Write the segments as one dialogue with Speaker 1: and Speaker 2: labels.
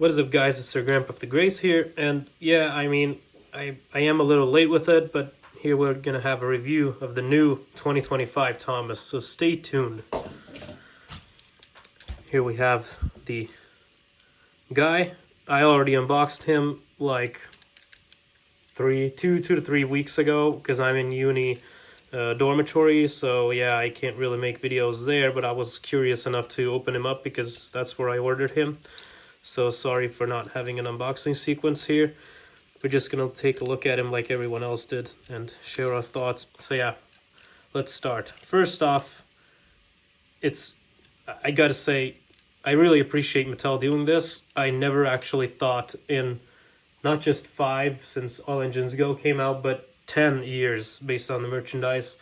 Speaker 1: What is up, guys? It's Sir Grandpa of the Grace here, and yeah, I mean, I am a little late with it, but here we're gonna have a review of the new 2025 Thomas, so stay tuned. Here we have the guy. I already unboxed him like 2 to 3 weeks ago because I'm in uni dormitory, so yeah, I can't really make videos there, but I was curious enough to open him up because that's where I ordered him. So sorry for not having an unboxing sequence here. We're just gonna take a look at him like everyone else did and share our thoughts. So yeah, let's start. First off, I gotta say, I really appreciate Mattel doing this. I never actually thought in not just 5 since All Engines Go came out, but 10 years based on the merchandise,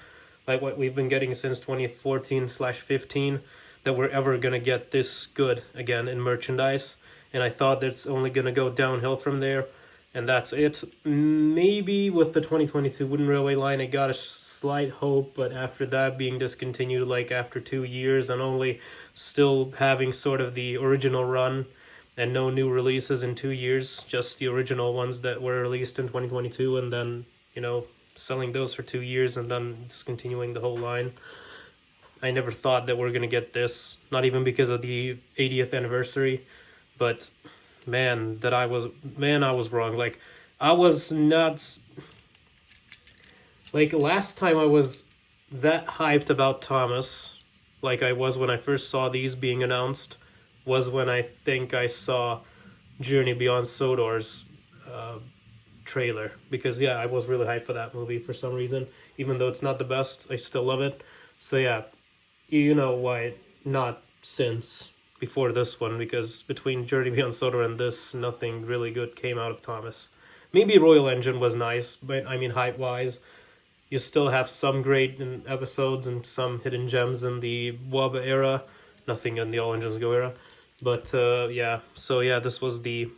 Speaker 1: like what we've been getting since 2014/15, that we're ever gonna get this good again in merchandise. And I thought that it's only gonna go downhill from there, and that's it. Maybe with the 2022 Wooden Railway line, I got a slight hope, but after that being discontinued like after 2 years and only still having sort of the original run and no new releases in 2 years, just the original ones that were released in 2022, and then, you know, selling those for 2 years and then discontinuing the whole line. I never thought that we're gonna get this, not even because of the 80th anniversary. But man, I was wrong. Like, I was not, like, last time I was that hyped about Thomas, like I was when I first saw these being announced, was when I think I saw Journey Beyond Sodor's trailer. Because yeah, I was really hyped for that movie for some reason. Even though it's not the best, I still love it. So yeah, you know why not since before this one, because between Journey Beyond Sodor and this, nothing really good came out of Thomas. Maybe Royal Engine was nice, but I mean, hype-wise, you still have some great episodes and some hidden gems in the WUB era, nothing in the All Engines Go era. But yeah, so yeah, this was the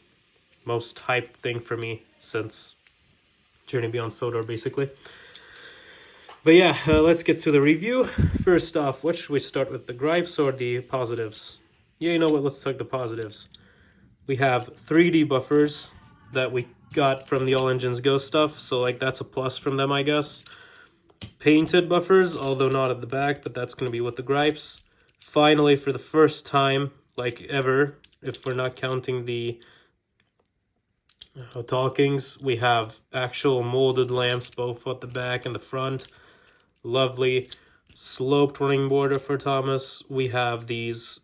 Speaker 1: most hyped thing for me since Journey Beyond Sodor, basically. But yeah, let's get to the review. First off, what should we start with, the gripes or the positives? Yeah, you know what, let's talk the positives. We have 3D buffers that we got from the All Engines Go stuff, so like that's a plus from them, I guess. Painted buffers, although not at the back, but that's going to be with the gripes. Finally, for the first time, like ever, if we're not counting the talkings, we have actual molded lamps both at the back and the front. Lovely sloped running border for Thomas. We have these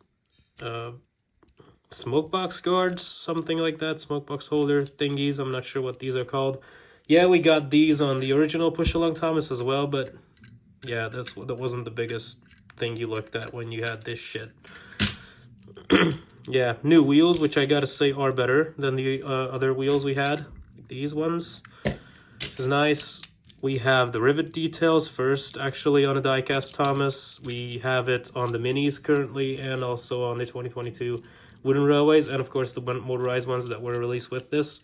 Speaker 1: smoke box guards, something like that, smoke box holder thingies. I'm not sure what these are called. Yeah, we got these on the original Push Along Thomas as well, but yeah, that wasn't the biggest thing you looked at when you had this shit. Yeah, new wheels, which I gotta say are better than the other wheels we had. These ones is nice. We have the rivet details first, actually, on a diecast Thomas. We have it on the minis currently, and also on the 2022 Wooden Railways, and of course the motorized ones that were released with this.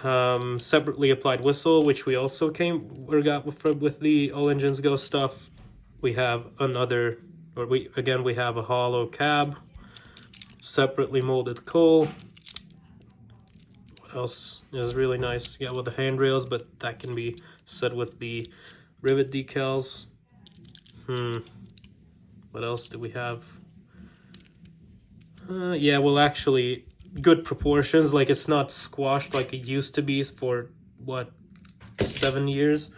Speaker 1: Separately applied whistle, which we also got with the All Engines Go stuff. We have we have a hollow cab, separately molded coal. What else is really nice? Yeah, with the handrails, but that can be set with the rivet decals. What else do we have? Yeah, well, actually, good proportions. Like, it's not squashed like it used to be for, what, 7 years?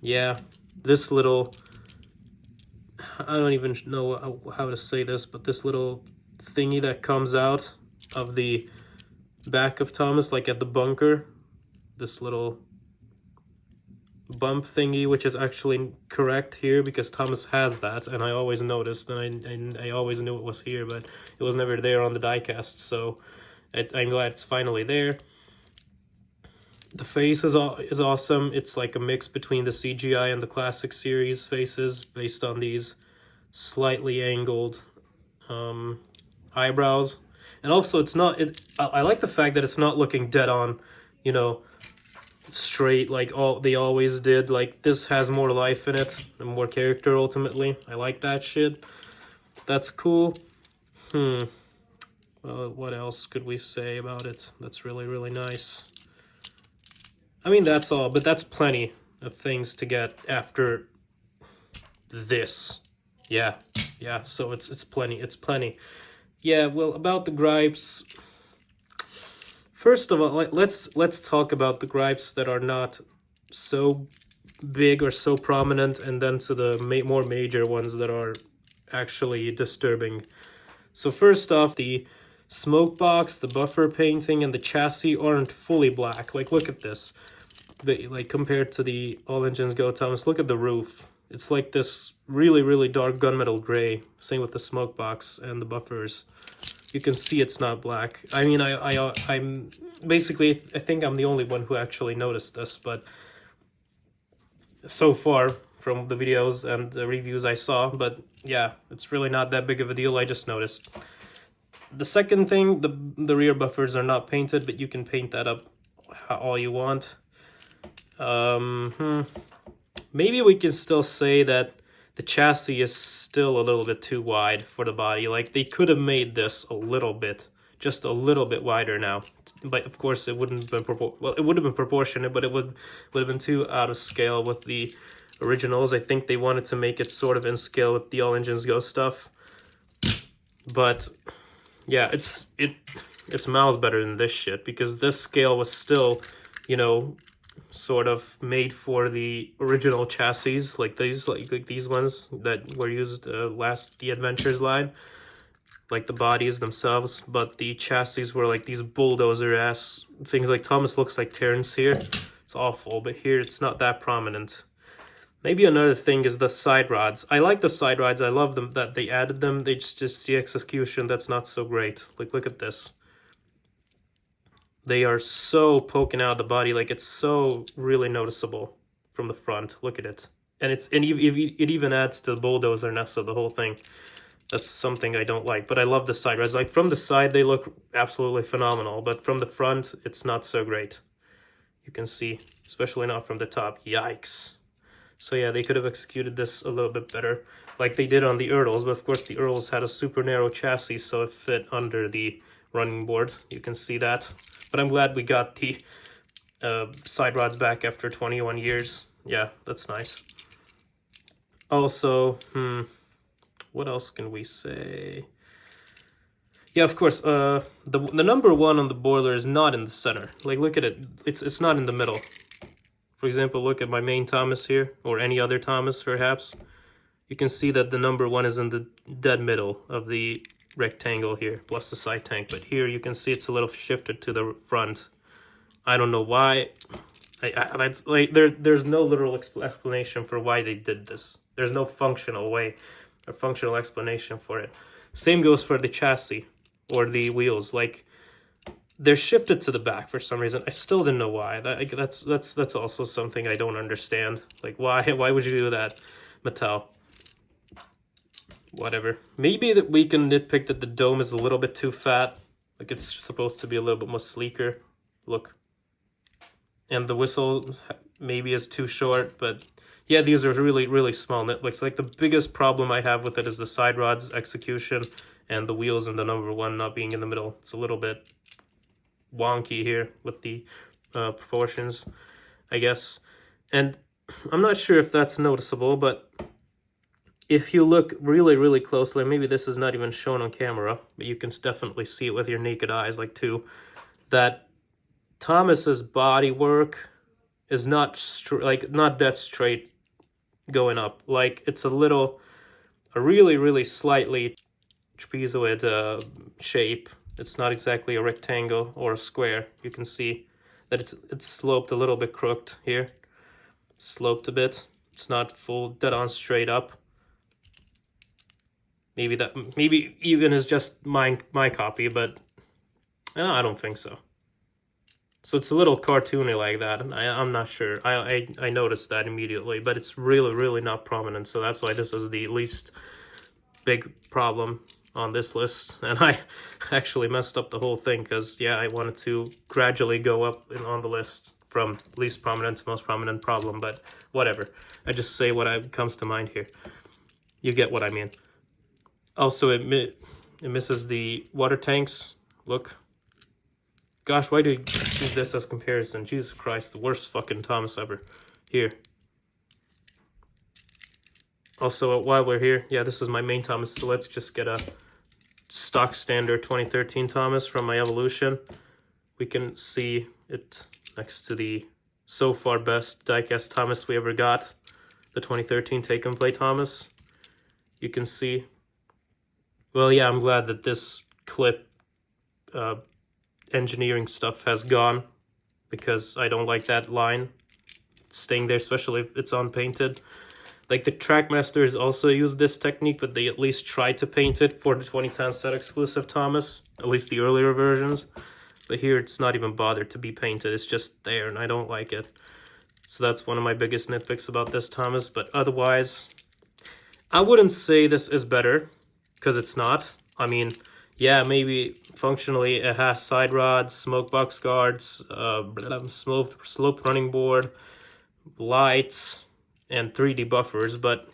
Speaker 1: Yeah, this little, I don't even know how to say this, but this little thingy that comes out of the back of Thomas, like at the bunker, this little bump thingy, which is actually correct here because Thomas has that, and I always noticed, and I always knew it was here, but it was never there on the diecast, so I'm glad it's finally there. The face is awesome. It's like a mix between the CGI and the classic series faces based on these slightly angled eyebrows. And also, I like the fact that it's not looking dead on, you know, straight like they always did. Like, this has more life in it and more character ultimately. I like that shit. That's cool. What else could we say about it that's really, really nice? I mean, that's all, but that's plenty of things to get after this. Yeah, yeah, so it's plenty. Yeah, well, about the gripes, first of all, let's talk about the gripes that are not so big or so prominent, and then to the more major ones that are actually disturbing. So first off, the smoke box, the buffer painting, and the chassis aren't fully black. Like, look at this. Like, compared to the All Engines Go Thomas, look at the roof. It's like this really, really dark gunmetal gray. Same with the smoke box and the buffers. You can see it's not black. I mean, I'm basically, I think I'm the only one who actually noticed this, but so far from the videos and the reviews I saw, but yeah, it's really not that big of a deal. I just noticed. The second thing, the rear buffers are not painted, but you can paint that up all you want. Maybe we can still say that the chassis is still a little bit too wide for the body. Like, they could have made this a little bit, just a little bit wider now. But of course, it wouldn't have been it would have been proportionate, but it would have been too out of scale with the originals. I think they wanted to make it sort of in scale with the All Engines Go stuff. But yeah, it's miles better than this shit, because this scale was still, you know, sort of made for the original chassis, like these, like these ones that were used the Adventures line, like the bodies themselves. But the chassis were like these bulldozer ass things. Like, Thomas looks like Terrence here. It's awful, but here it's not that prominent. Maybe another thing is the side rods. I like the side rods. I love them that they added them. They just the execution that's not so great. Like, look at this. They are so poking out of the body. Like, it's so really noticeable from the front. Look at it. And it even adds to the bulldozer-ness of the whole thing. That's something I don't like. But I love the side rods. Like, from the side, they look absolutely phenomenal. But from the front, it's not so great. You can see, especially not from the top. Yikes. So yeah, they could have executed this a little bit better, like they did on the Earls. But of course, the Earls had a super narrow chassis, so it fit under the running board. You can see that. But I'm glad we got the side rods back after 21 years. Yeah, that's nice. Also, what else can we say? Yeah, of course, the number 1 on the boiler is not in the center. Like, look at it. It's not in the middle. For example, look at my main Thomas here, or any other Thomas, perhaps. You can see that the number 1 is in the dead middle of the rectangle here, plus the side tank. But here you can see it's a little shifted to the front. I don't know why. That's like there's no literal explanation for why they did this. There's no functional way or functional explanation for it. Same goes for the chassis or the wheels. Like, they're shifted to the back for some reason. I still didn't know why. That's also something I don't understand. Like, why would you do that, Mattel? Whatever. Maybe that we can nitpick that the dome is a little bit too fat. Like, it's supposed to be a little bit more sleeker. Look. And the whistle maybe is too short, but yeah, these are really, really small nitpicks. Like, the biggest problem I have with it is the side rods execution and the wheels and the number 1 not being in the middle. It's a little bit wonky here with the proportions, I guess. And I'm not sure if that's noticeable, but if you look really, really closely, maybe this is not even shown on camera, but you can definitely see it with your naked eyes, like, too, that Thomas's body work is not not that straight going up. Like, it's a really, really slightly trapezoid shape. It's not exactly a rectangle or a square. You can see that it's sloped a little bit crooked here. Sloped a bit. It's not full dead on straight up. Maybe even is just my copy, but I don't think so. So it's a little cartoony like that, and I'm not sure. I noticed that immediately, but it's really, really not prominent. So that's why this is the least big problem on this list. And I actually messed up the whole thing because, yeah, I wanted to gradually go up on the list from least prominent to most prominent problem, but whatever. I just say what comes to mind here. You get what I mean. Also, It misses the water tanks. Look. Gosh, why do you use this as comparison? Jesus Christ, the worst fucking Thomas ever. Here. Also, while we're here, yeah, this is my main Thomas, so let's just get a stock standard 2013 Thomas from my Evolution. We can see it next to the so far best diecast Thomas we ever got, the 2013 Take and Play Thomas. You can see. Well, yeah, I'm glad that this clip engineering stuff has gone, because I don't like that line staying there, especially if it's unpainted. Like, the Trackmasters also use this technique, but they at least tried to paint it for the 2010 set exclusive Thomas, at least the earlier versions. But here it's not even bothered to be painted, it's just there, and I don't like it. So that's one of my biggest nitpicks about this Thomas, but otherwise, I wouldn't say this is better, because it's not. I mean, yeah, maybe functionally it has side rods, smoke box guards, slope running board, lights, and 3D buffers, but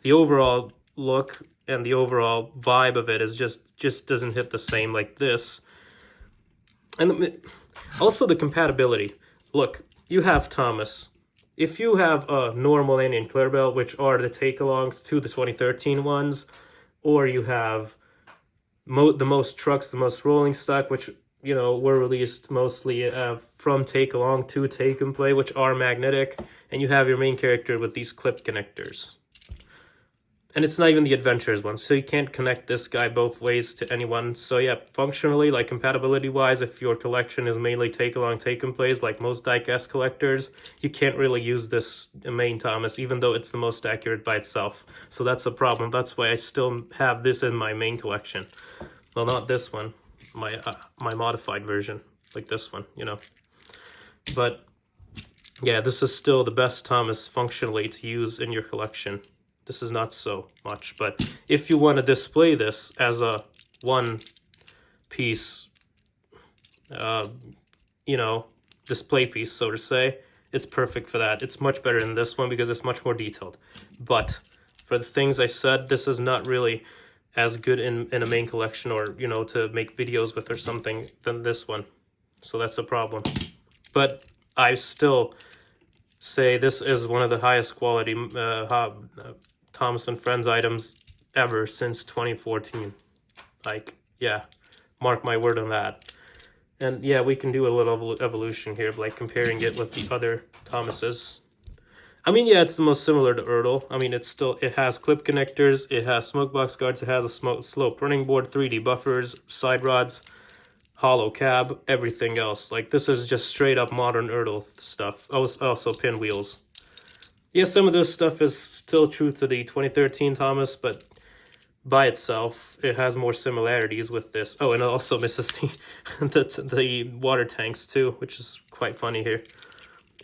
Speaker 1: the overall look and the overall vibe of it is just doesn't hit the same like this. And also the compatibility. Look, you have Thomas. If you have a normal and Clarabelle, which are the take-alongs to the 2013 ones, or you have the most trucks, the most rolling stock, which, you know, were released mostly from Take Along to Take and Play, which are magnetic, and you have your main character with these clip connectors. And it's not even the Adventures one, so you can't connect this guy both ways to anyone. So yeah, functionally, like compatibility-wise, if your collection is mainly Take Along, Take and Plays, like most diecast collectors, you can't really use this main Thomas, even though it's the most accurate by itself. So that's a problem. That's why I still have this in my main collection. Well, not this one, my modified version, like this one, you know. But yeah, this is still the best Thomas functionally to use in your collection. This is not so much, but if you want to display this as a one-piece, you know, display piece, so to say, it's perfect for that. It's much better than this one because it's much more detailed. But for the things I said, this is not really as good in a main collection, or, you know, to make videos with or something, than this one. So that's a problem. But I still say this is one of the highest quality Thomas and Friends items ever since 2014. Like, yeah, mark my word on that. And yeah, we can do a little evolution here, like comparing it with the other Thomases. I mean, yeah, it's the most similar to Ertl. I mean, it has clip connectors, it has smoke box guards, it has a slope running board, 3D buffers, side rods, hollow cab, everything else. Like, this is just straight up modern Ertl stuff. Also pinwheels. Yeah, some of this stuff is still true to the 2013 Thomas, but by itself, it has more similarities with this. Oh, and it also misses the water tanks too, which is quite funny here.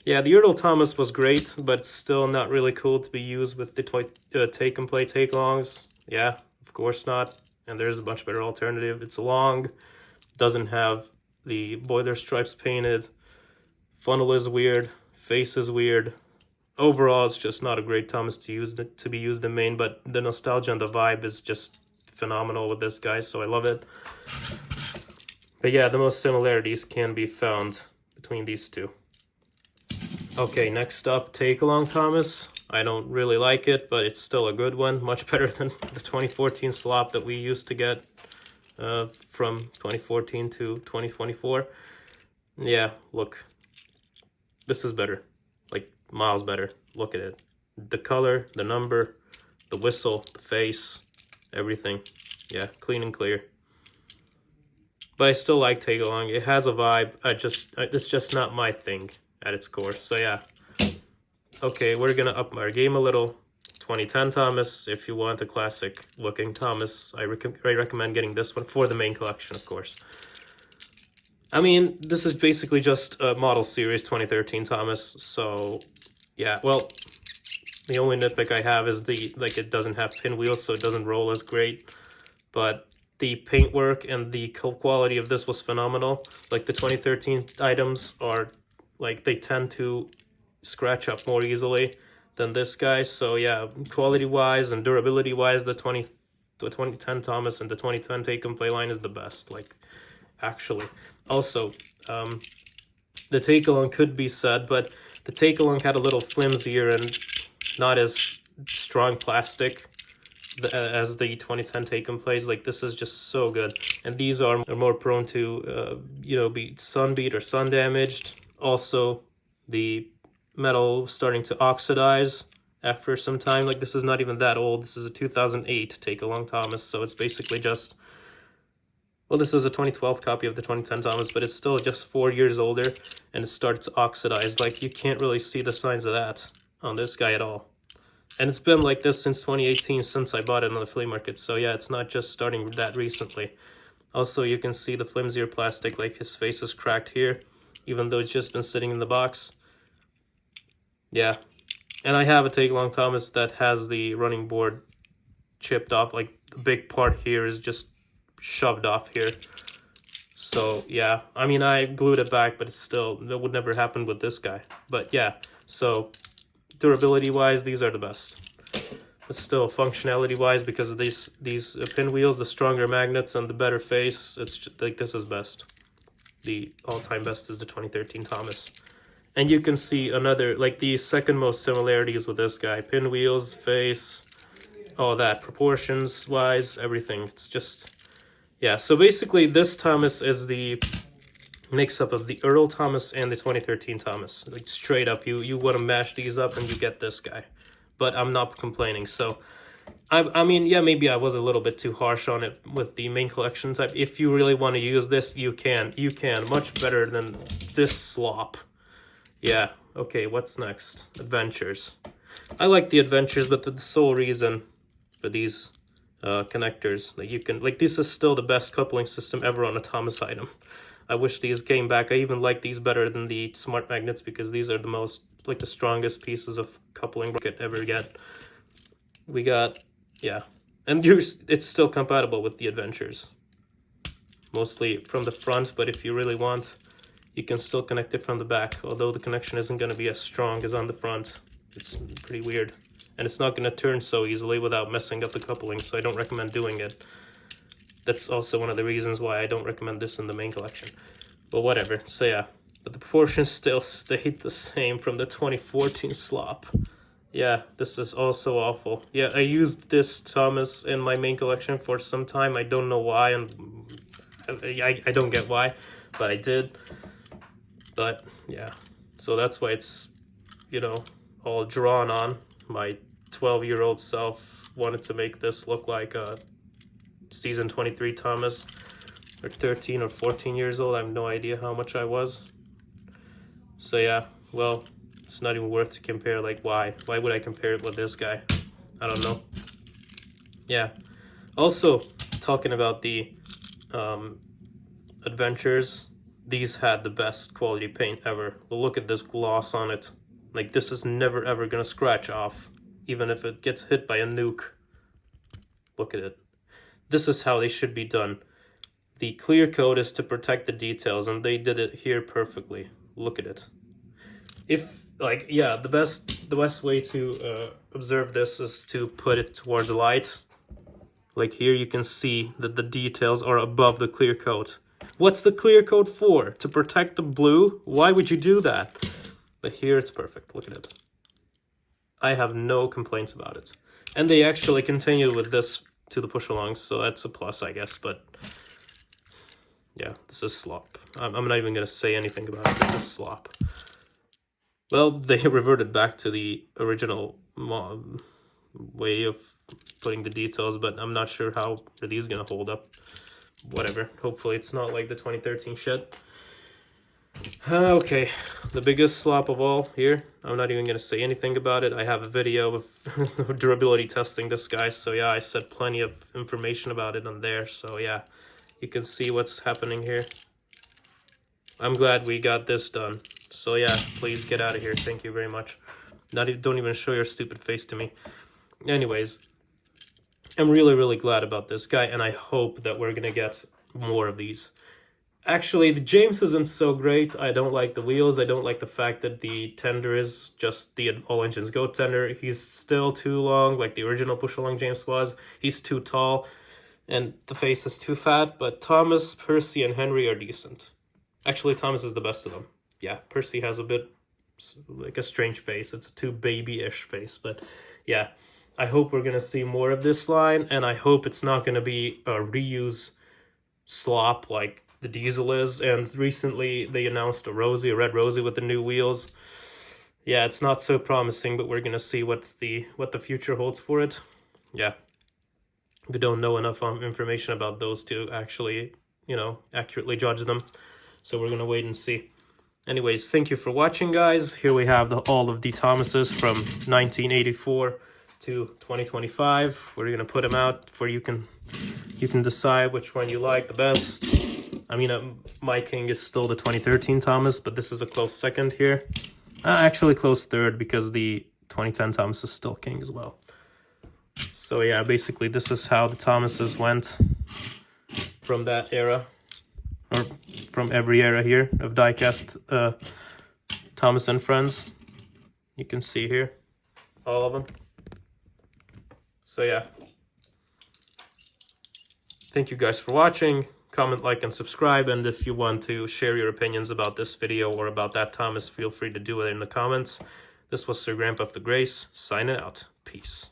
Speaker 1: Yeah, the Ertl Thomas was great, but it's still not really cool to be used with the Take and Play take-alongs. Yeah, of course not. And there's a much better alternative. It's long, doesn't have the boiler stripes painted, funnel is weird, face is weird. Overall, it's just not a great Thomas to be used in main, but the nostalgia and the vibe is just phenomenal with this guy, so I love it. But yeah, the most similarities can be found between these two. Okay, next up, Take Along Thomas. I don't really like it, but it's still a good one. Much better than the 2014 slop that we used to get from 2014 to 2024. Yeah, look. This is better. Like, miles better. Look at it. The color, the number, the whistle, the face, everything. Yeah, clean and clear. But I still like Take Along. It has a vibe. It's just not my thing at its core. So yeah. Okay, we're gonna up our game a little. 2010 Thomas. If you want a classic looking Thomas, I recommend getting this one for the main collection, of course. I mean, this is basically just a model series 2013 Thomas. So yeah, well, the only nitpick I have is it doesn't have pinwheels, so it doesn't roll as great. But the paintwork and the quality of this was phenomenal. Like, the 2013 items are, like, they tend to scratch up more easily than this guy. So yeah, quality wise and durability wise, the the 2010 Thomas and the 2010 Take and Play line is the best, like, actually. Also, the take-along could be said, but the take-along had a little flimsier and not as strong plastic as the 2010 Take and Plays. Like, this is just so good. And these are more prone to, be sunbeat or sun damaged. Also, the metal starting to oxidize after some time. Like, this is not even that old. This is a 2008 Take-along Thomas, so it's basically just... Well, this is a 2012 copy of the 2010 Thomas, but it's still just 4 years older, and it starts to oxidize. Like, you can't really see the signs of that on this guy at all. And it's been like this since 2018, since I bought it on the flea market. So yeah, it's not just starting that recently. Also, you can see the flimsier plastic, like his face is cracked here, even though it's just been sitting in the box. Yeah. And I have a Take-along Thomas that has the running board chipped off. Like, the big part here is just shoved off here. So yeah, I mean, I glued it back, but it's still, that would never happen with this guy. But yeah, so durability wise, these are the best. But still, functionality wise, because of these pinwheels, the stronger magnets and the better face, it's just, like, this is best. The all-time best is the 2013 Thomas. And you can see another, like, the second most similarities with this guy: pinwheels, face, all that, proportions wise, everything. It's just, yeah. So basically, this Thomas is the mix-up of the Earl Thomas and the 2013 Thomas. Like, straight up, you want to mash these up and you get this guy. But I'm not complaining. So, I mean, yeah, maybe I was a little bit too harsh on it with the main collection type. If you really want to use this, you can. You can. Much better than this slop. Yeah, okay, what's next? Adventures. I like the adventures, but the sole reason for these connectors, like, you can, like, this is still the best coupling system ever on a Thomas item. I wish these came back. I even like these better than the smart magnets, because these are the most, like, the strongest pieces of coupling we could ever get. We got, yeah, and it's still compatible with the adventures. Mostly from the front, but if you really want, you can still connect it from the back, although the connection isn't going to be as strong as on the front. It's pretty weird. And it's not going to turn so easily without messing up the coupling, so I don't recommend doing it. That's also one of the reasons why I don't recommend this in the main collection. But whatever, so yeah. But the proportions still stayed the same from the 2014 slop. Yeah, this is also awful. Yeah, I used this Thomas in my main collection for some time. I don't know why, and I don't get why, but I did. But yeah, so that's why it's, all drawn on. My 12-year-old self wanted to make this look like a season 23 Thomas, or 13 or 14 years old. I have no idea how much I was. So yeah, well, it's not even worth to compare. Like, why would I compare it with this guy? I don't know. Yeah, also talking about the adventures, these had the best quality paint ever. Look at this gloss on it. Like, this is never ever gonna scratch off, even if it gets hit by a nuke. Look at it. This is how they should be done. The clear coat is to protect the details, and they did it here perfectly. Look at it. If, like, yeah, the best way to observe this is to put it towards the light. Like, here you can see that the details are above the clear coat. What's the clear coat for? To protect the blue? Why would you do that? But here it's perfect. Look at it. I have no complaints about it. And they actually continued with this to the push-alongs, so that's a plus, I guess. But yeah, this is slop. I'm not even going to say anything about it. This is slop. Well, they reverted back to the original way of putting the details, but I'm not sure how are these going to hold up. Whatever. Hopefully it's not like the 2013 shit. Okay, the biggest slop of all here. I'm not even going to say anything about it. I have a video of durability testing this guy, so yeah, I said plenty of information about it on there, so yeah, you can see what's happening here. I'm glad we got this done. So yeah, please get out of here. Thank you very much. Don't even show your stupid face to me. Anyways, I'm really, really glad about this guy, and I hope that we're going to get more of these. Actually, the James isn't so great. I don't like the wheels. I don't like the fact that the tender is just the all engines go tender. He's still too long, like the original push-along James was. He's too tall. and the face is too fat, but Thomas, Percy, and Henry are decent. Actually, Thomas is the best of them. Yeah, Percy has a bit like a strange face. It's a too baby-ish face, but yeah. I hope we're going to see more of this line, and I hope it's not going to be a reuse slop like the Diesel is. And recently they announced a red Rosie with the new wheels. Yeah, it's not so promising, but we're going to see what the future holds for it. Yeah. We don't know enough information about those to actually, accurately judge them. So we're going to wait and see. Anyways, thank you for watching, guys. Here we have all of the Thomases from 1984 to 2025. We're going to put them out for you can decide which one you like the best. I mean, my king is still the 2013 Thomas, but this is a close second here. Actually close third, because the 2010 Thomas is still king as well. So yeah, basically this is how the Thomases went from that era, or from every era here of diecast Thomas and Friends. You can see here all of them. So yeah, thank you guys for watching. Comment, like, and subscribe, and if you want to share your opinions about this video or about that Thomas, feel free to do it in the comments. This was Sir Grandpa of the Grace, signing out. Peace.